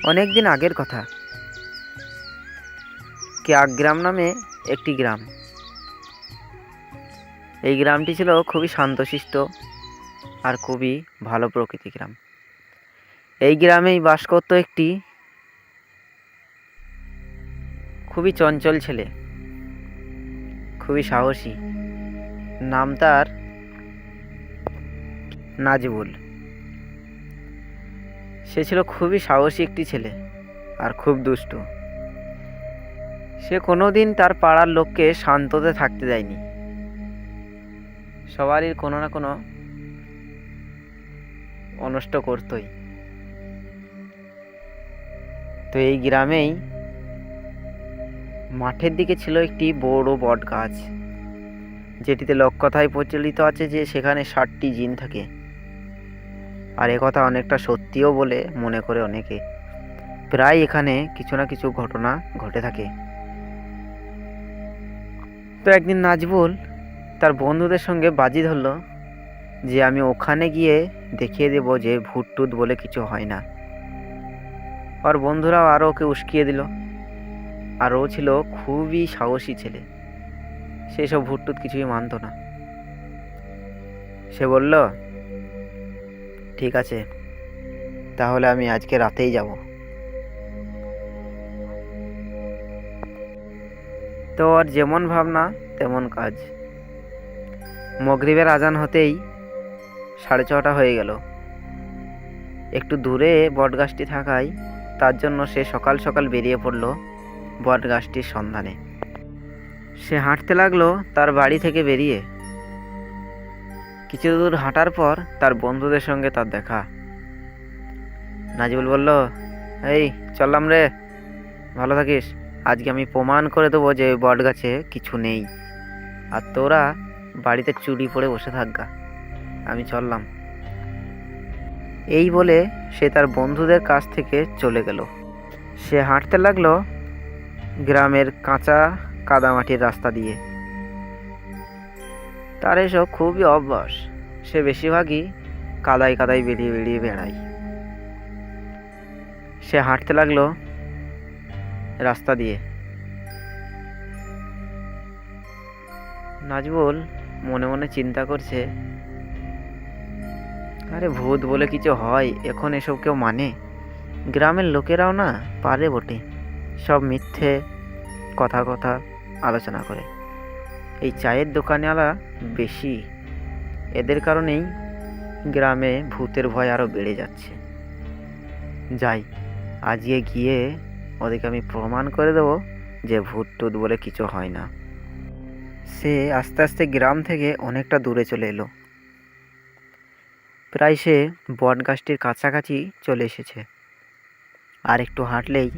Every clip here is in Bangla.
অনেক দিন আগের কথা। কেয়াগ্রাম নামে একটি গ্রাম। এই গ্রামটি ছিল খুবই শান্তশিষ্ট আর খুবই ভালো প্রকৃতি গ্রাম। এই গ্রামেই বাস করত একটি খুবই চঞ্চল ছেলে, খুবই সাহসী। নাম তার নাজবুল। সে ছিল খুবই সাহসী একটি ছেলে আর খুব দুষ্টু। সে কোনোদিন তার পাড়ার লোককে শান্ততে থাকতে দেয়নি। সবারই কোনো না কোনো অনষ্ট করতই। তো এই গ্রামেই মাঠের দিকে ছিল একটি বড় বট গাছ, যেটিতে লোককথায় প্রচলিত আছে যে সেখানে 60টি জিন থাকে। আর একথা অনেকটা সত্যিও বলে মনে করে অনেকে। প্রায় এখানে কিছু না কিছু ঘটনা ঘটে থাকে। তো একদিন নাজবুল তার বন্ধুদের সঙ্গে বাজি ধরল যে আমি ওখানে গিয়ে দেখিয়ে দেব যে ভূত টুত বলে কিছু হয় না। আর বন্ধুরাও আরও ওকে উস্কিয়ে দিল। আর ও ছিল খুবই সাহসী ছেলে, সেসব ভূত টুত কিছুই মানত না। সে বলল, ঠিক আছে, তাহলে আমি আজকে রাতেই যাব। তো আর যেমন ভাবনা তেমন কাজ। মাগরিবের আজান হতেই 6:30 হয়ে গেল। একটু দূরে বটগাছটি থাকায় তার জন্য সে সকাল সকাল বেরিয়ে পড়ল বটগাছটির সন্ধানে। সে হাঁটতে লাগলো তার বাড়ি থেকে বেরিয়ে। কিছু দূর হাঁটার পর তার বন্ধুদের সঙ্গে তার দেখা। নাজিবুল বলল, এই চললাম রে, ভালো থাকিস। আজকে আমি প্রমাণ করে দেবো যে বটগাছে কিছু নেই, আর তোরা বাড়িতে চুরি পড়ে বসে থাকগা। আমি চললাম। এই বলে সে তার বন্ধুদের কাছ থেকে চলে গেল। সে হাঁটতে লাগলো গ্রামের কাঁচা কাদামাটির রাস্তা দিয়ে। তার এসব খুবই অভ্যাস। সে বেশিরভাগই কাদায় কাদায় বেরিয়ে বেরিয়ে বেড়ায়। সে হাঁটতে লাগলো রাস্তা দিয়ে। নাজবুল মনে মনে চিন্তা করছে, আরে ভূত বলে কিছু হয় এখন এসব কেউ মানে? গ্রামের লোকেরাও না পারে বটে, সব মিথ্যে কথা কথা আলোচনা করে। এই চায়ের দোকানেওয়ালা বেশি, এদের কারণেই গ্রামে ভূতের ভয় আরও বেড়ে যাচ্ছে। যাই, আজকে গিয়ে ওদেরকে আমি প্রমাণ করে দেবো যে ভূত টুত বলে কিছু হয় না। সে আস্তে আস্তে গ্রাম থেকে অনেকটা দূরে চলে এলো। প্রায় সে বট গাছটির কাছাকাছি চলে এসেছে। আর একটু হাঁটলেই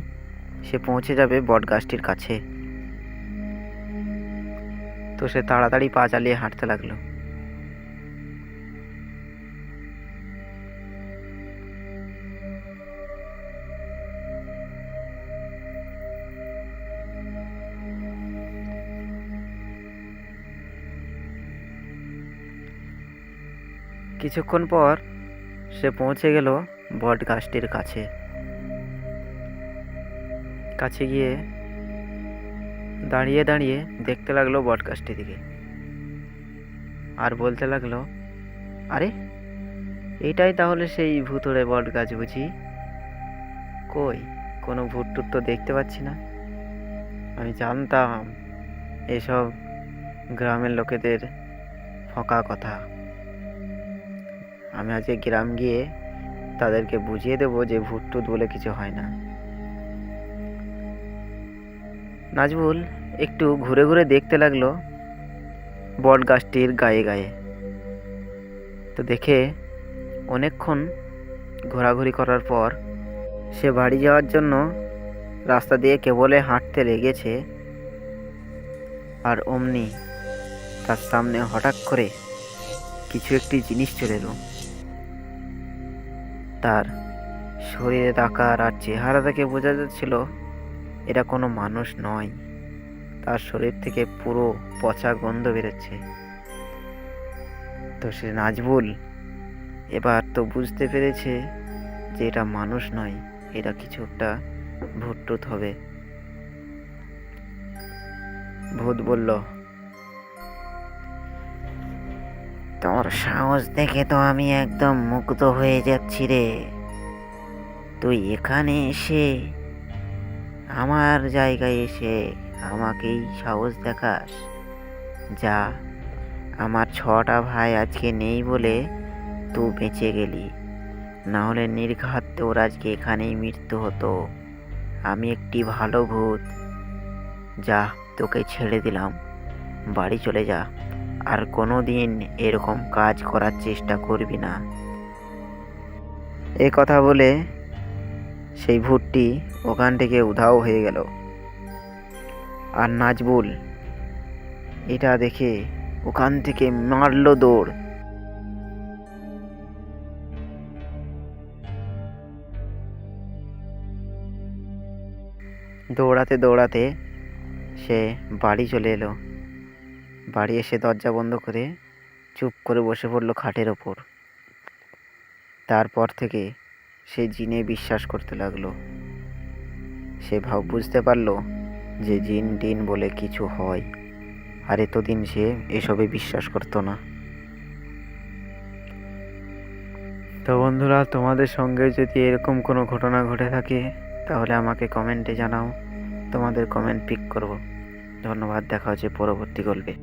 সে পৌঁছে যাবে বট গাছটির কাছে। তো সে তাড়াতাড়ি পা চালিয়ে হাঁটতে লাগলো। কিছুক্ষণ পর সে পৌঁছে গেল বট গাছটির কাছে। কাছে গিয়ে দাঁড়িয়ে দাঁড়িয়ে দেখতে লাগলো বট গাছটির দিকে, আর বলতে লাগলো, আরে এইটাই তাহলে সেই ভুতুড়ে বট গাছ বুঝি? কই কোনো ভূত টুত তো দেখতে পাচ্ছি না। আমি জানতাম এসব গ্রামের লোকেদের ফাঁকা কথা। আমি আজকে গ্রাম গিয়ে তাদেরকে বুঝিয়ে দেবো যে ভূত টুত বলে কিছু হয় না। নাজবুল একটু ঘুরে ঘুরে দেখতে লাগলো বট গাছটির গায়ে গায়ে। তো দেখে অনেকক্ষণ ঘোরাঘুরি করার পর সে বাড়ি যাওয়ার জন্য রাস্তা দিয়ে কেবলে হাঁটতে লেগেছে, আর অমনি তার সামনে হঠাৎ করে কিছু একটি জিনিস চলে এলো। তার শরীরের আকার আর চেহারা দেখে বোঝা যাচ্ছিল এটা কোনো মানুষ নয়। তার শরীর থেকে পুরো পচা গন্ধ বেরোচ্ছে। তো সে নাজবুল এবার তো বুঝতে পেরেছে যে এটা মানুষ নয়, এটা কিছু একটা ভূত টুত হবে। ভূত বলল, তোর সাহস দেখে তো আমি একদম মুগ্ধ হয়ে যাচ্ছি রে। তুই এখানে এসে, আমার জায়গায় এসে আমাকেই সাহস দেখাস? যা, আমার 6টা ভাই আজকে নেই বলে তুই বেঁচে গেলি, না হলে নির্ঘাত তোর আজকে এখানেই মৃত্যু হতো। আমি একটি ভালো ভূত। যা, তোকে ছেড়ে দিলাম, বাড়ি চলে যা, আর কোনো দিন এরকম কাজ করার চেষ্টা করবি না। এ কথা বলে সেই ভূতটি ওখান থেকে উধাও হয়ে গেল। আর নাজবুল এটা দেখে ওখান থেকে মারল দৌড়। দৌড়াতে দৌড়াতে সে বাড়ি চলে এলো। বাড়ি এসে দরজা বন্ধ করে চুপ করে বসে পড়ল খাটের ওপর। তারপর থেকে সে জিনে বিশ্বাস করতে লাগলো। সে বুঝতে পারলো যে জিন টিন বলে কিছু হয়, আর এতদিন সে এসবে বিশ্বাস করতো না। তো বন্ধুরা, তোমাদের সঙ্গে যদি এরকম কোনো ঘটনা ঘটে থাকে তাহলে আমাকে কমেন্টে জানাও, তোমাদের কমেন্ট পিক করব। ধন্যবাদ, দেখা হচ্ছে পরবর্তী গল্পে।